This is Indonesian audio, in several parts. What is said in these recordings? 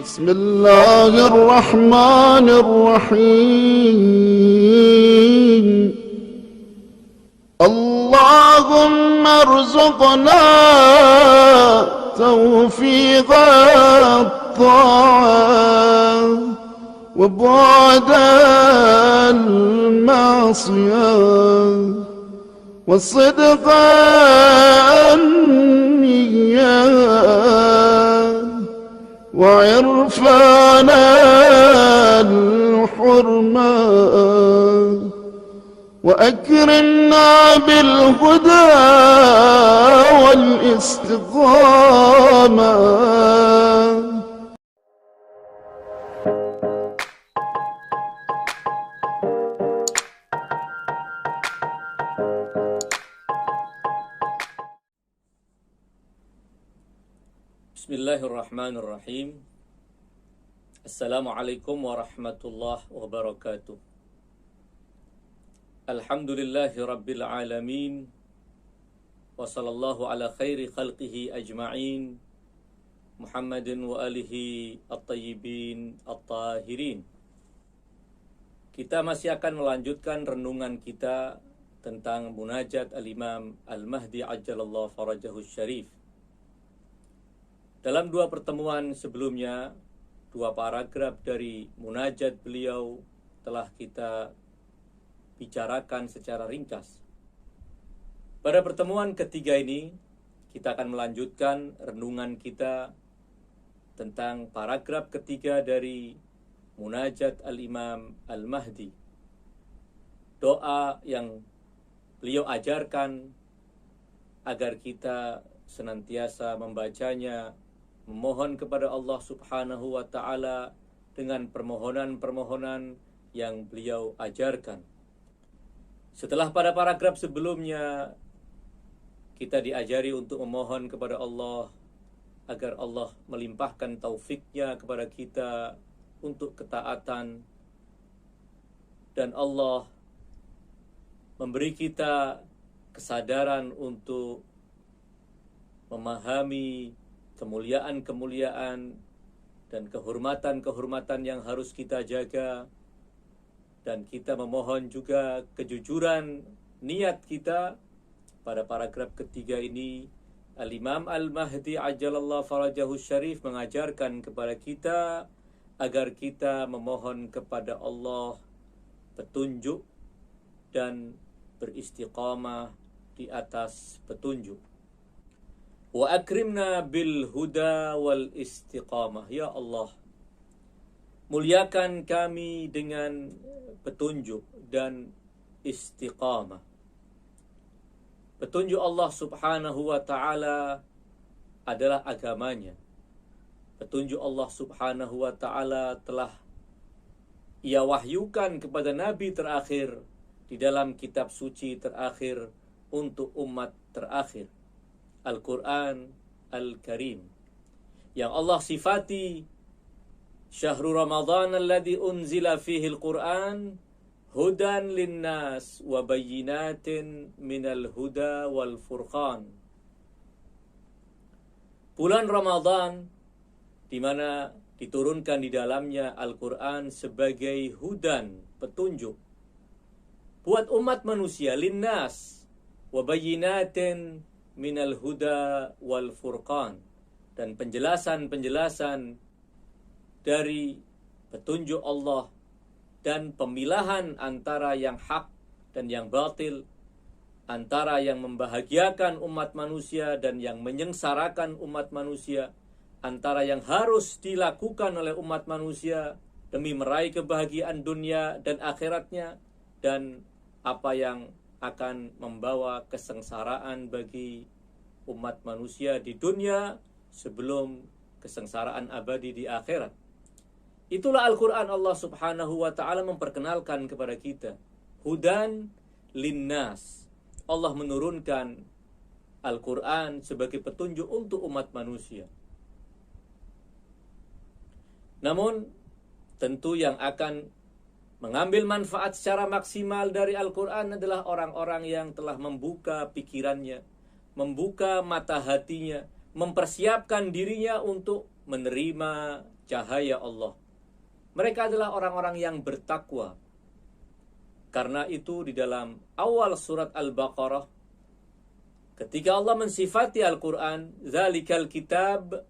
بسم الله الرحمن الرحيم اللهم ارزقنا توفيق الطاعة وبعد المعصية والصدق النية وعرفان الحرمة وأكرمنا بالهدى والاستقامة. Bismillahirrahmanirrahim. Assalamualaikum warahmatullahi wabarakatuh. Alhamdulillahi rabbil alamin. Wa sallallahu ala khairi khalqihi ajma'in. Muhammadin wa alihi at-tayyibin at-tahirin. Kita masih akan melanjutkan renungan kita tentang munajat al-Imam Al-Mahdi Ajjalallahu Farajahu Syarif. Dalam dua pertemuan sebelumnya, dua paragraf dari munajat beliau telah kita bicarakan secara ringkas. Pada pertemuan ketiga ini, kita akan melanjutkan renungan kita tentang paragraf ketiga dari munajat al-Imam Al-Mahdi. Doa yang beliau ajarkan agar kita senantiasa membacanya, memohon kepada Allah Subhanahu wa Ta'ala dengan permohonan-permohonan yang beliau ajarkan. Setelah pada paragraf sebelumnya kita diajari untuk memohon kepada Allah agar Allah melimpahkan taufiknya kepada kita untuk ketaatan, dan Allah memberi kita kesadaran untuk memahami kemuliaan-kemuliaan dan kehormatan-kehormatan yang harus kita jaga, dan kita memohon juga kejujuran niat kita. Pada paragraf ketiga ini, Al-Imam Al-Mahdi Ajjalallahu Farajahu Syarif mengajarkan kepada kita agar kita memohon kepada Allah petunjuk dan beristiqamah di atas petunjuk. Wa akrimna bil huda wal istiqamah. Ya Allah, muliakan kami dengan petunjuk dan istiqamah. Petunjuk Allah Subhanahu wa Ta'ala adalah agamanya. Petunjuk Allah Subhanahu wa Ta'ala telah Ia wahyukan kepada Nabi terakhir di dalam kitab suci terakhir untuk umat terakhir, Al-Quran Al-Karim, yang Allah sifati Syahrul Ramadan alladzi unzila fihi al-Quran hudan linnas wa bayyinatin minal huda wal furqan. Bulan Ramadan di mana diturunkan di dalamnya Al-Quran sebagai hudan, petunjuk buat umat manusia, linnas wa bayyinatin minal huda wal furqan, dan penjelasan-penjelasan dari petunjuk Allah dan pemilahan antara yang hak dan yang batil, antara yang membahagiakan umat manusia dan yang menyengsarakan umat manusia, antara yang harus dilakukan oleh umat manusia demi meraih kebahagiaan dunia dan akhiratnya, dan apa yang akan membawa kesengsaraan bagi umat manusia di dunia sebelum kesengsaraan abadi di akhirat. Itulah Al-Quran. Allah Subhanahu wa Ta'ala memperkenalkan kepada kita hudan linnas. Allah menurunkan Al-Quran sebagai petunjuk untuk umat manusia. Namun tentu yang akan mengambil manfaat secara maksimal dari Al-Quran adalah orang-orang yang telah membuka pikirannya, membuka mata hatinya, mempersiapkan dirinya untuk menerima cahaya Allah. Mereka adalah orang-orang yang bertakwa. Karena itu di dalam awal surat Al-Baqarah, ketika Allah mensifati Al-Quran, "Dzalikal kitab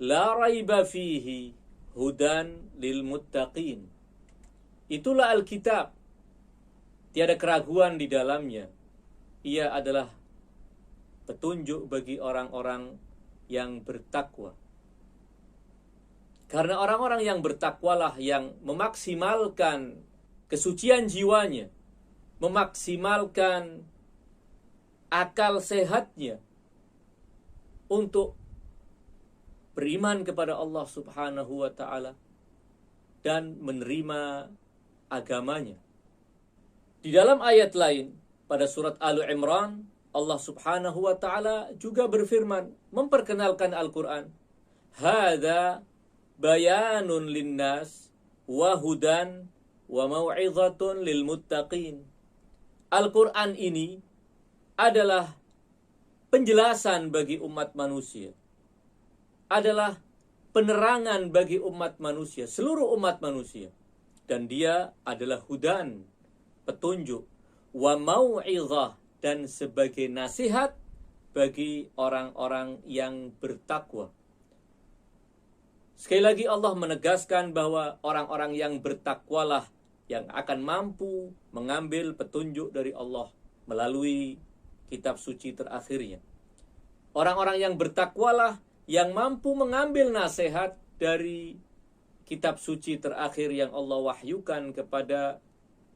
la raiba fihi hudan lil muttaqin." Itulah Alkitab, tiada keraguan di dalamnya. Ia adalah petunjuk bagi orang-orang yang bertakwa. Karena orang-orang yang bertakwalah yang memaksimalkan kesucian jiwanya, memaksimalkan akal sehatnya untuk beriman kepada Allah Subhanahu wa ta'ala dan menerima agamanya. Di dalam ayat lain pada surat Al-Imran, Allah Subhanahu wa ta'ala juga berfirman memperkenalkan Al-Quran, "Hadza bayanun linnas wa hudan wa mau'izatun lil muttaqin." Al-Quran ini adalah penjelasan bagi umat manusia, adalah penerangan bagi umat manusia, seluruh umat manusia, dan dia adalah hudan, petunjuk, wa mau'izah, dan sebagai nasihat bagi orang-orang yang bertakwa. Sekali lagi Allah menegaskan bahwa orang-orang yang bertakwalah yang akan mampu mengambil petunjuk dari Allah melalui kitab suci terakhirnya. Orang-orang yang bertakwalah yang mampu mengambil nasihat dari kitab suci terakhir yang Allah wahyukan kepada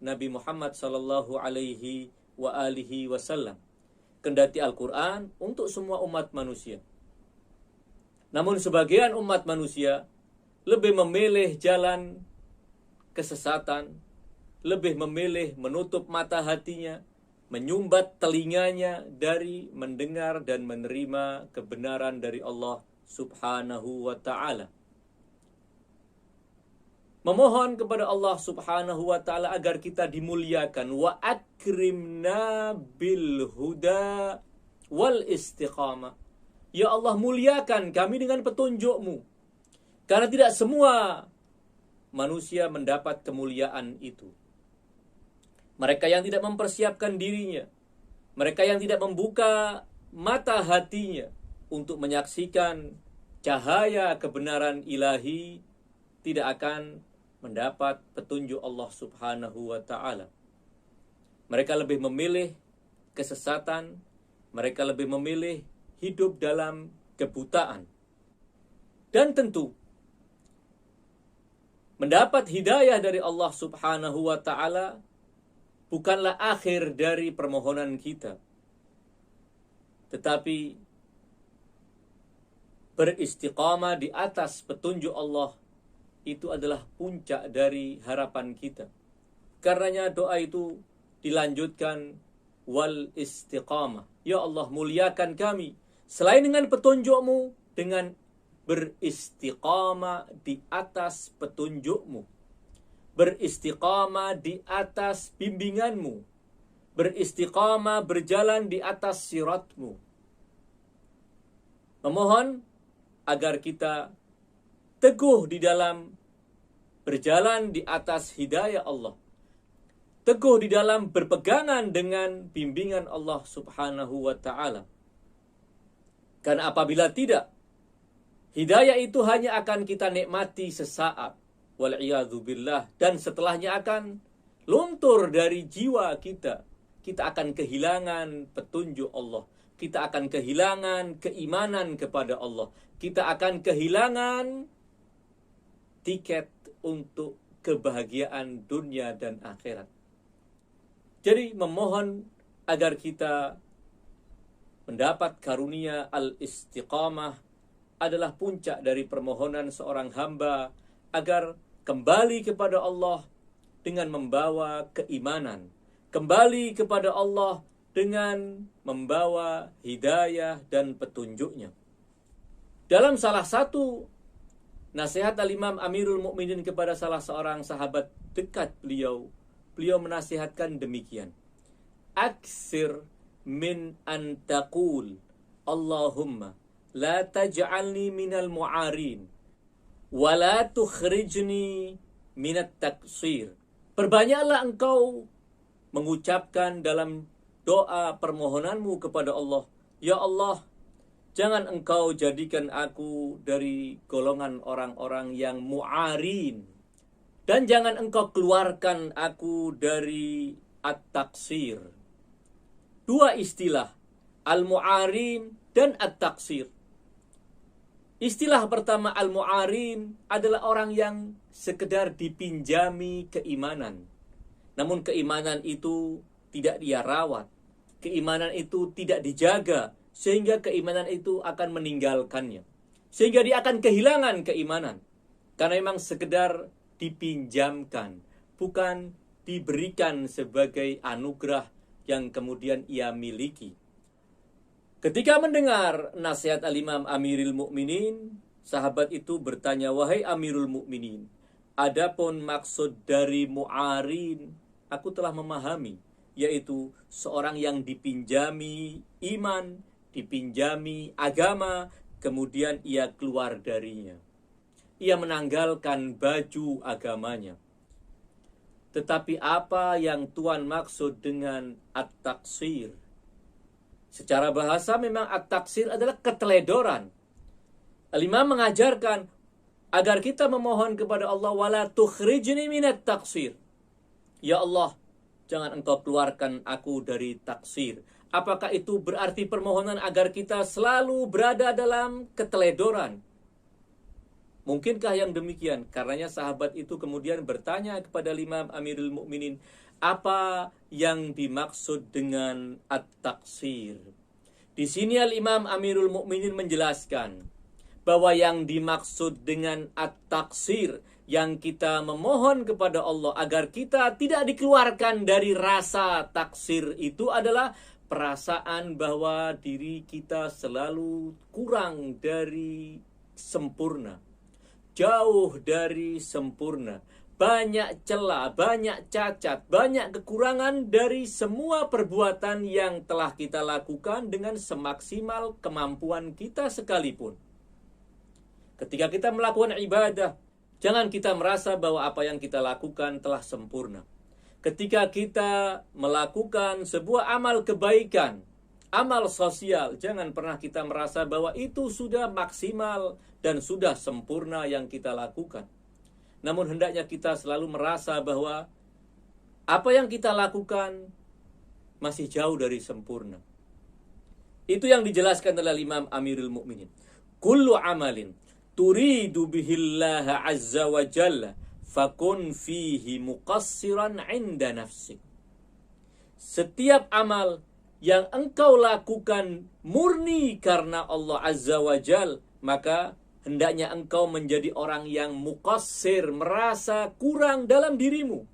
Nabi Muhammad sallallahu alaihi wa alihi wasallam. Kendati Al-Quran untuk semua umat manusia. Namun sebagian umat manusia lebih memilih jalan kesesatan, lebih memilih menutup mata hatinya, menyumbat telinganya dari mendengar dan menerima kebenaran dari Allah Subhanahu wa ta'ala. Memohon kepada Allah Subhanahu wa ta'ala agar kita dimuliakan. Wa akrimna bil huda wal istiqamah. Ya Allah, muliakan kami dengan petunjuk-Mu. Karena tidak semua manusia mendapat kemuliaan itu. Mereka yang tidak mempersiapkan dirinya, mereka yang tidak membuka mata hatinya untuk menyaksikan cahaya kebenaran ilahi, tidak akan mendapat petunjuk Allah Subhanahu wa ta'ala. Mereka lebih memilih kesesatan, mereka lebih memilih hidup dalam kebutaan. Dan tentu mendapat hidayah dari Allah Subhanahu wa ta'ala bukanlah akhir dari permohonan kita, tetapi beristiqamah di atas petunjuk Allah itu adalah puncak dari harapan kita. Karenanya doa itu dilanjutkan wal istiqamah. Ya Allah, muliakan kami selain dengan petunjuk-Mu, dengan beristiqamah di atas petunjuk-Mu, beristiqamah di atas bimbingan-Mu, beristiqamah berjalan di atas sirat-Mu. Memohon agar kita teguh di dalam berjalan di atas hidayah Allah, teguh di dalam berpegangan dengan bimbingan Allah Subhanahu wa ta'ala. Karena apabila tidak, hidayah itu hanya akan kita nikmati sesaat, wal'iyadzubillah, dan setelahnya akan luntur dari jiwa kita. Kita akan kehilangan petunjuk Allah, kita akan kehilangan keimanan kepada Allah, kita akan kehilangan tiket untuk kebahagiaan dunia dan akhirat. Jadi memohon agar kita mendapat karunia al-istiqamah adalah puncak dari permohonan seorang hamba agar kembali kepada Allah dengan membawa keimanan, kembali kepada Allah dengan membawa hidayah dan petunjuknya. Dalam salah satu nasihat Al-Imam Amirul Mukminin kepada salah seorang sahabat dekat beliau menasihatkan demikian: aksir min an taqul Allahumma la taj'alni minal mu'arin wala tukhrijni minat taksir. Perbanyaklah engkau mengucapkan dalam doa permohonanmu kepada Allah, ya Allah, jangan engkau jadikan aku dari golongan orang-orang yang mu'arin, dan jangan engkau keluarkan aku dari at-taksir. Dua istilah, al-mu'arin dan at-taksir. Istilah pertama al-mu'arin adalah orang yang sekedar dipinjami keimanan. Namun keimanan itu tidak dia rawat. Keimanan itu tidak dijaga. Sehingga keimanan itu akan meninggalkannya. Sehingga dia akan kehilangan keimanan. Karena memang sekedar dipinjamkan. Bukan diberikan sebagai anugerah yang kemudian ia miliki. Ketika mendengar nasihat Al-Imam Amirul Mukminin, sahabat itu bertanya, wahai Amirul Mukminin, adapun maksud dari mu'arin, aku telah memahami, yaitu seorang yang dipinjami iman, dipinjami agama, kemudian ia keluar darinya. Ia menanggalkan baju agamanya. Tetapi apa yang Tuhan maksud dengan at-taksir? Secara bahasa memang at-taksir adalah keteledoran. Al-Imam mengajarkan agar kita memohon kepada Allah, wala tukhrijni minat taksir. Ya Allah, jangan engkau keluarkan aku dari taksir. Apakah itu berarti permohonan agar kita selalu berada dalam keteledoran? Mungkinkah yang demikian? Karenanya sahabat itu kemudian bertanya kepada Imam Amirul Mukminin, apa yang dimaksud dengan at-taksir? Di sini Al-Imam Amirul Mukminin menjelaskan bahwa yang dimaksud dengan at-taksir, yang kita memohon kepada Allah agar kita tidak dikeluarkan dari rasa taksir, itu adalah perasaan bahwa diri kita selalu kurang dari sempurna, jauh dari sempurna. Banyak celah, banyak cacat, banyak kekurangan dari semua perbuatan yang telah kita lakukan dengan semaksimal kemampuan kita sekalipun. Ketika kita melakukan ibadah, jangan kita merasa bahwa apa yang kita lakukan telah sempurna. Ketika kita melakukan sebuah amal kebaikan, amal sosial, jangan pernah kita merasa bahwa itu sudah maksimal dan sudah sempurna yang kita lakukan. Namun hendaknya kita selalu merasa bahwa apa yang kita lakukan masih jauh dari sempurna. Itu yang dijelaskan oleh Imam Amirul Mukminin. Kullu amalin turidu bihillaha azza wa jalla fakun fihi muqassiran 'inda nafsik. Setiap amal yang engkau lakukan murni karena Allah azza wa jalla, maka hendaknya engkau menjadi orang yang muqassir, merasa kurang dalam dirimu.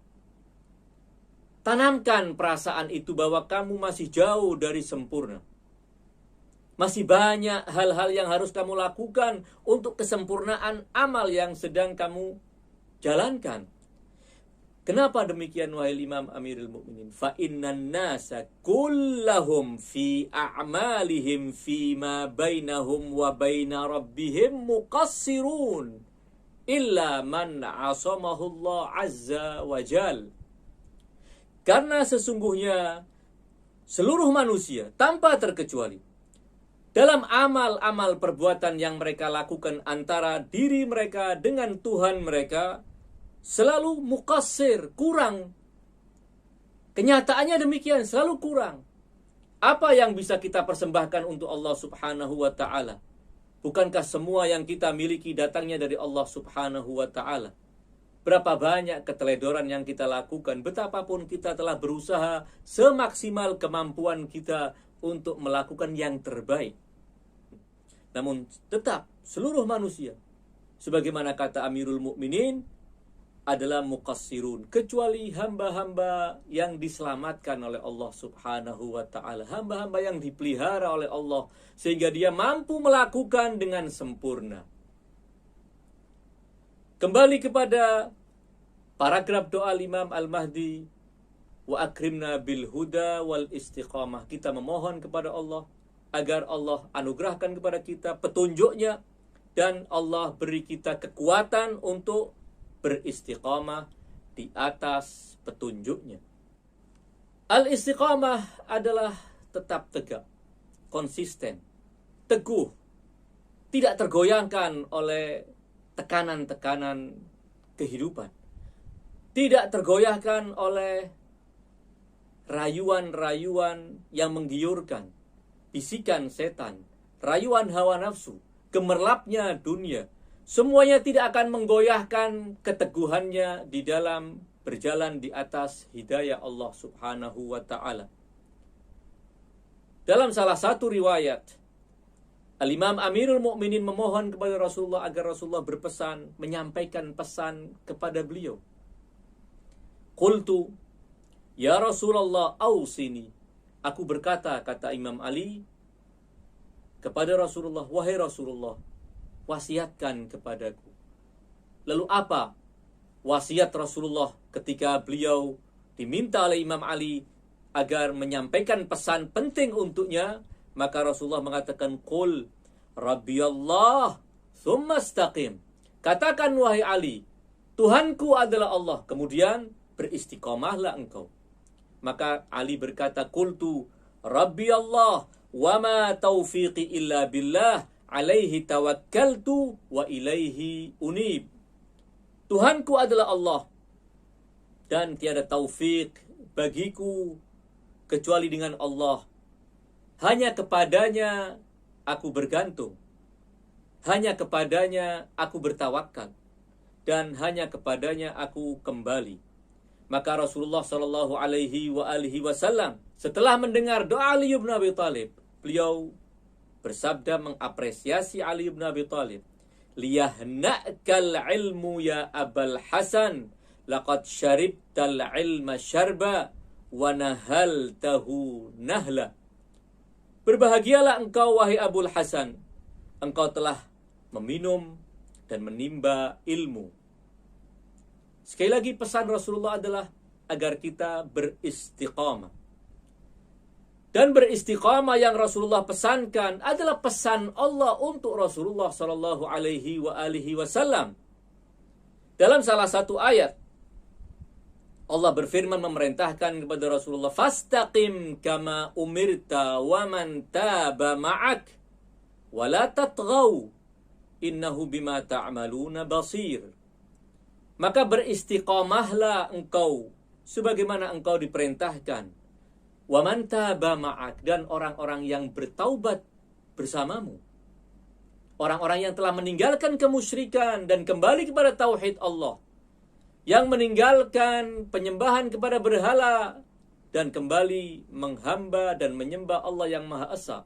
Tanamkan perasaan itu bahwa kamu masih jauh dari sempurna. Masih banyak hal-hal yang harus kamu lakukan untuk kesempurnaan amal yang sedang kamu jalankan. Kenapa demikian wahai Imam Amirul Mukminin? Fa innan nasa kullahum fi a'malihim fi ma bainahum wa baina rabbihim muqassirun illa man 'asamahullah azza wa jal. Karena sesungguhnya seluruh manusia tanpa terkecuali dalam amal-amal perbuatan yang mereka lakukan antara diri mereka dengan Tuhan mereka selalu muqassir, kurang. Kenyataannya demikian, selalu kurang. Apa yang bisa kita persembahkan untuk Allah subhanahu wa ta'ala? Bukankah semua yang kita miliki datangnya dari Allah subhanahu wa ta'ala? Berapa banyak keteledoran yang kita lakukan, betapapun kita telah berusaha semaksimal kemampuan kita untuk melakukan yang terbaik. Namun tetap seluruh manusia, sebagaimana kata Amirul Mukminin, adalah muqassirun, kecuali hamba-hamba yang diselamatkan oleh Allah subhanahu wa ta'ala, hamba-hamba yang dipelihara oleh Allah sehingga dia mampu melakukan dengan sempurna. Kembali kepada paragraf doa Imam Al-Mahdi, wa akrimna bil huda wal istiqamah. Kita memohon kepada Allah agar Allah anugerahkan kepada kita petunjuknya dan Allah beri kita kekuatan untuk beristiqamah di atas petunjuknya. Al-istiqamah adalah tetap tegak, konsisten, teguh, tidak tergoyahkan oleh tekanan-tekanan kehidupan, tidak tergoyahkan oleh rayuan-rayuan yang menggiurkan, bisikan setan, rayuan hawa nafsu, gemerlapnya dunia. Semuanya tidak akan menggoyahkan keteguhannya di dalam berjalan di atas hidayah Allah Subhanahu wa ta'ala. Dalam salah satu riwayat, Al-Imam Amirul Mukminin memohon kepada Rasulullah agar Rasulullah berpesan, menyampaikan pesan kepada beliau. Qultu, ya Rasulullah, ausini. Aku berkata, kata Imam Ali, kepada Rasulullah, wahai Rasulullah, wasiatkan kepadaku. Lalu apa wasiat Rasulullah ketika beliau diminta oleh Imam Ali agar menyampaikan pesan penting untuknya? Maka Rasulullah mengatakan, Qul Rabbiyallah thumma istaqim. Katakan wahai Ali, Tuhanku adalah Allah, kemudian beristiqamahlah engkau. Maka Ali berkata, Qultu Rabbiyallah wa ma taufiqi illa billah alaihi tawakkaltu wa ilaihi unib. Tuhanku adalah Allah dan tiada taufik bagiku kecuali dengan Allah. Hanya kepadanya aku bergantung. Hanya kepadanya aku bertawakal. Dan hanya kepadanya aku kembali. Maka Rasulullah sallallahu alaihi wasallam setelah mendengar doa Ali bin Abi Thalib, beliau bersabda mengapresiasi Ali bin Abi Thalib. Liyahna'kal ilmu ya Abul Hasan, laqad syaribtal ilma syarba wa nahaltahu nahla. Berbahagialah engkau wahai Abul Hasan, engkau telah meminum dan menimba ilmu. Sekali lagi pesan Rasulullah adalah agar kita beristiqamah. Dan beristiqamah yang Rasulullah pesankan adalah pesan Allah untuk Rasulullah sallallahu alaihi wasallam. Dalam salah satu ayat Allah berfirman memerintahkan kepada Rasulullah, "Fastaqim kama umirta wa man taba ma'ak wa la tatghaw innahu bima ta'maluna basir." Maka beristiqamahlah engkau sebagaimana engkau diperintahkan. Wa man taba ma'ak, dan orang-orang yang bertaubat bersamamu. Orang-orang yang telah meninggalkan kemusyrikan dan kembali kepada tauhid Allah. Yang meninggalkan penyembahan kepada berhala dan kembali menghamba dan menyembah Allah yang Maha Esa.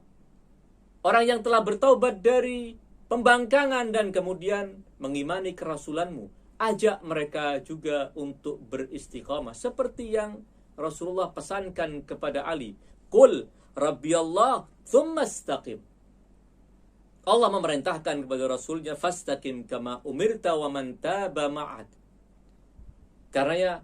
Orang yang telah bertaubat dari pembangkangan dan kemudian mengimani kerasulanmu, ajak mereka juga untuk beristiqamah seperti yang Rasulullah pesankan kepada Ali. Qul Rabbiyallah thumma istaqim. Allah memerintahkan kepada Rasulnya, fastaqim kama umirta wa man taba ma'ak. Karena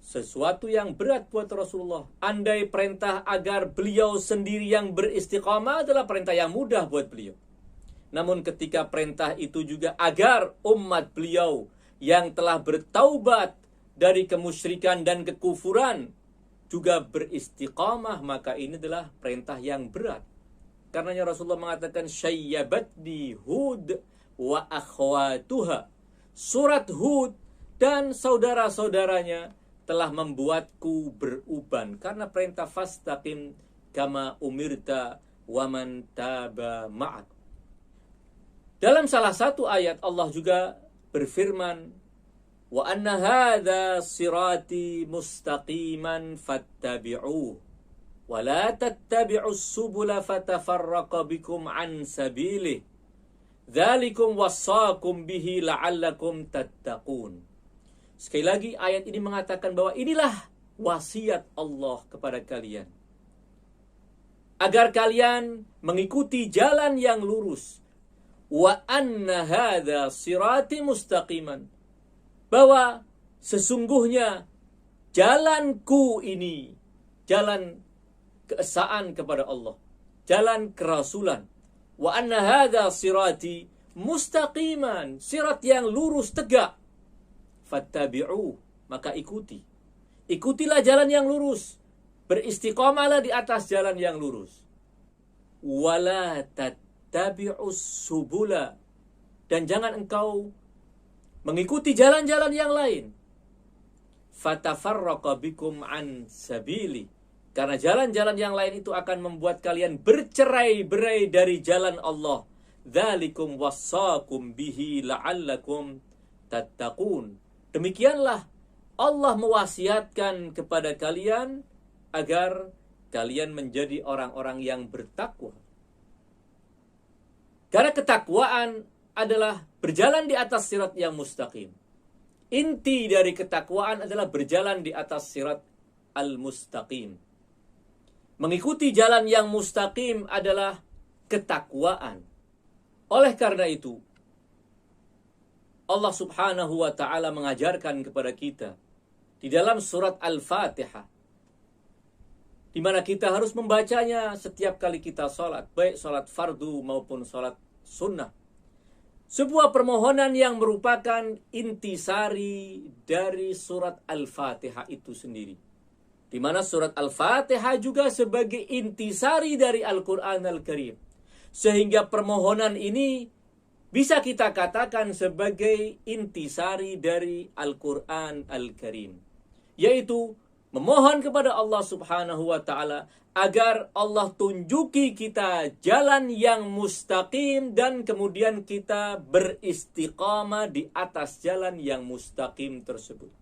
sesuatu yang berat buat Rasulullah. Andai perintah agar beliau sendiri yang beristiqamah adalah perintah yang mudah buat beliau. Namun ketika perintah itu juga agar umat beliau yang telah bertaubat dari kemusyrikan dan kekufuran juga beristiqamah, maka ini adalah perintah yang berat. Karenanya Rasulullah mengatakan, syayyabatni Hud wa akhwatuha. Surat Hud dan saudara-saudaranya telah membuatku beruban karena perintah fastaqim kama umirta wa man taba ma'ak. Dalam salah satu ayat Allah juga berfirman, wa anna hadza sirati mustaqiman fattabi'uhu wa la tattabi'us subula fatafarraqa bikum an sabilihi dzalikum wassaakum bihi la'allakum tattaqun. Sekali lagi ayat ini mengatakan bahwa inilah wasiat Allah kepada kalian. Agar kalian mengikuti jalan yang lurus. Wa anna hadza sirati mustaqiman. Bahwa sesungguhnya jalanku ini, jalan keesaan kepada Allah, jalan kerasulan. Wa anna hadza sirati mustaqiman, sirat yang lurus tegak. Fattabi'u, maka ikuti. Ikutilah jalan yang lurus. Beristiqomalah di atas jalan yang lurus. Wala tattabi'us subula, dan jangan engkau mengikuti jalan-jalan yang lain. Fatafarraqa bikum an sabili, karena jalan-jalan yang lain itu akan membuat kalian bercerai-berai dari jalan Allah. Dzalikum wassaakum bihi la'allakum tattaqun. Demikianlah Allah mewasiatkan kepada kalian agar kalian menjadi orang-orang yang bertakwa. Karena ketakwaan adalah berjalan di atas sirat yang mustaqim. Inti dari ketakwaan adalah berjalan di atas sirat al-mustaqim. Mengikuti jalan yang mustaqim adalah ketakwaan. Oleh karena itu, Allah subhanahu wa ta'ala mengajarkan kepada kita di dalam surat Al-Fatihah, di mana kita harus membacanya setiap kali kita sholat, baik sholat fardu maupun sholat sunnah. Sebuah permohonan yang merupakan intisari dari surat Al-Fatihah itu sendiri. Di mana surat Al-Fatihah juga sebagai intisari dari Al-Quran Al-Karim. Sehingga permohonan ini bisa kita katakan sebagai intisari dari Al-Quran Al-Karim. Yaitu memohon kepada Allah subhanahu wa ta'ala agar Allah tunjuki kita jalan yang mustaqim dan kemudian kita beristiqamah di atas jalan yang mustaqim tersebut.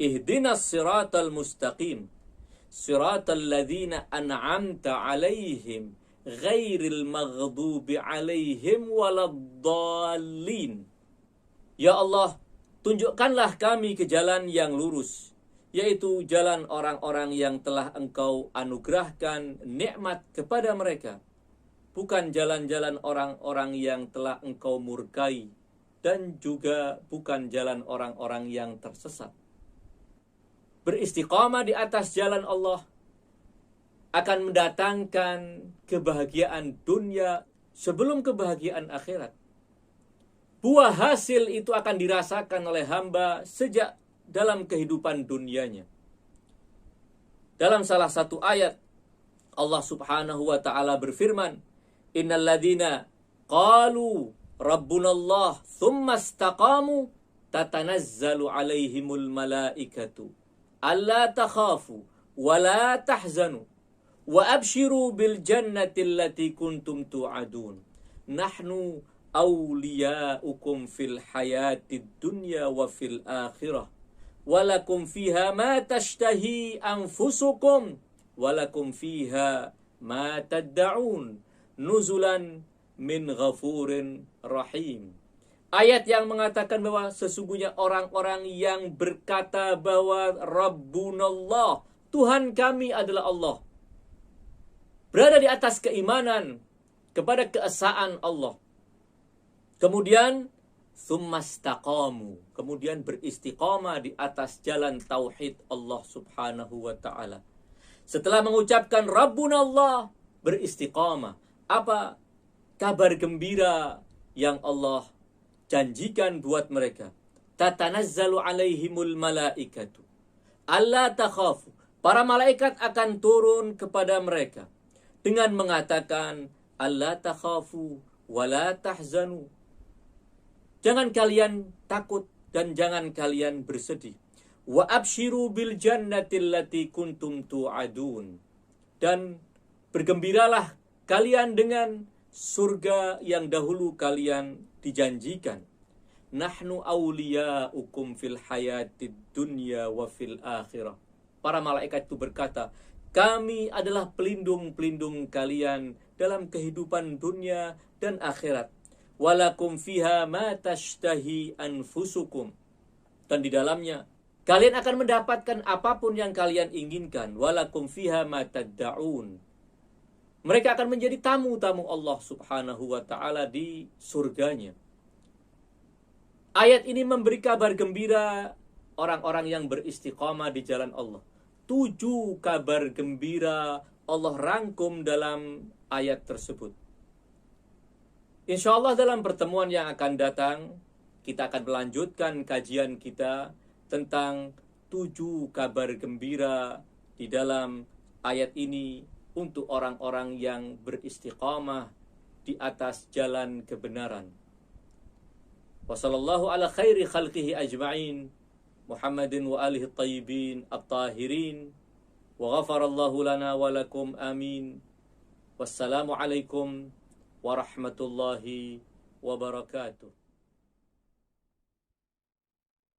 Ihdinas siratal mustaqim, siratal ladzina an'amta alaihim, ghairil maghdubi alaihim waladdallin. Ya Allah, tunjukkanlah kami ke jalan yang lurus, yaitu jalan orang-orang yang telah Engkau anugerahkan nikmat kepada mereka, bukan jalan-jalan orang-orang yang telah Engkau murkai, dan juga bukan jalan orang-orang yang tersesat. Beristiqamah di atas jalan Allah akan mendatangkan kebahagiaan dunia sebelum kebahagiaan akhirat. Buah hasil itu akan dirasakan oleh hamba sejak dalam kehidupan dunianya. Dalam salah satu ayat, Allah subhanahu wa ta'ala berfirman, Innal ladhina qalu Rabbunallah thumma istaqamu tatanazzalu alaihimul malaikatu alla takhafu wa la tahzanu wa abshiru bil jannati allati kuntum tu'adun. Nahnu awliyaukum fil hayatid dunya wa fil akhirah. Walakum fiha ma tashtahi anfusukum walakum fiha ma tadda'un nuzulan min ghafurin rahim. Ayat yang mengatakan bahwa sesungguhnya orang-orang yang berkata bahwa Rabbunallah, Tuhan kami adalah Allah, berada di atas keimanan kepada keesaan Allah. Kemudian Tsumastaqamu, kemudian beristiqamah di atas jalan tauhid Allah subhanahu wa ta'ala. Setelah mengucapkan Rabbunallah, beristiqamah. Apa kabar gembira yang Allah janjikan buat mereka? Tatanazzalu alaihimul malaikatu alla takhafu. Para malaikat akan turun kepada mereka dengan mengatakan alla takhafu wala tahzanu. Jangan kalian takut dan jangan kalian bersedih. Wa abshiru bil jannati allati kuntum tu'adun. Dan bergembiralah kalian dengan surga yang dahulu kalian dijanjikan. Nahnu awliyaukum fil hayatid dunya wa fil akhirah. Para malaikat itu berkata, kami adalah pelindung-pelindung kalian dalam kehidupan dunia dan akhirat. Walakum fiha ma tashtahi anfusukum. Dan di dalamnya kalian akan mendapatkan apapun yang kalian inginkan. Walakum fiha ma tadda'un. Mereka akan menjadi tamu-tamu Allah subhanahu wa ta'ala di surganya. Ayat ini memberi kabar gembira orang-orang yang beristiqamah di jalan Allah. 7 kabar gembira Allah rangkum dalam ayat tersebut. Insya Allah dalam pertemuan yang akan datang, kita akan melanjutkan kajian kita tentang 7 kabar gembira di dalam ayat ini untuk orang-orang yang beristiqamah di atas jalan kebenaran. Wassallallahu ala khairi khalqihi ajma'in, Muhammadin wa alihi tayyibin at-tahirin, wa ghafarallahu lana wa lakum amin. Wassalamu alaikum warahmatullahi wabarakatuh.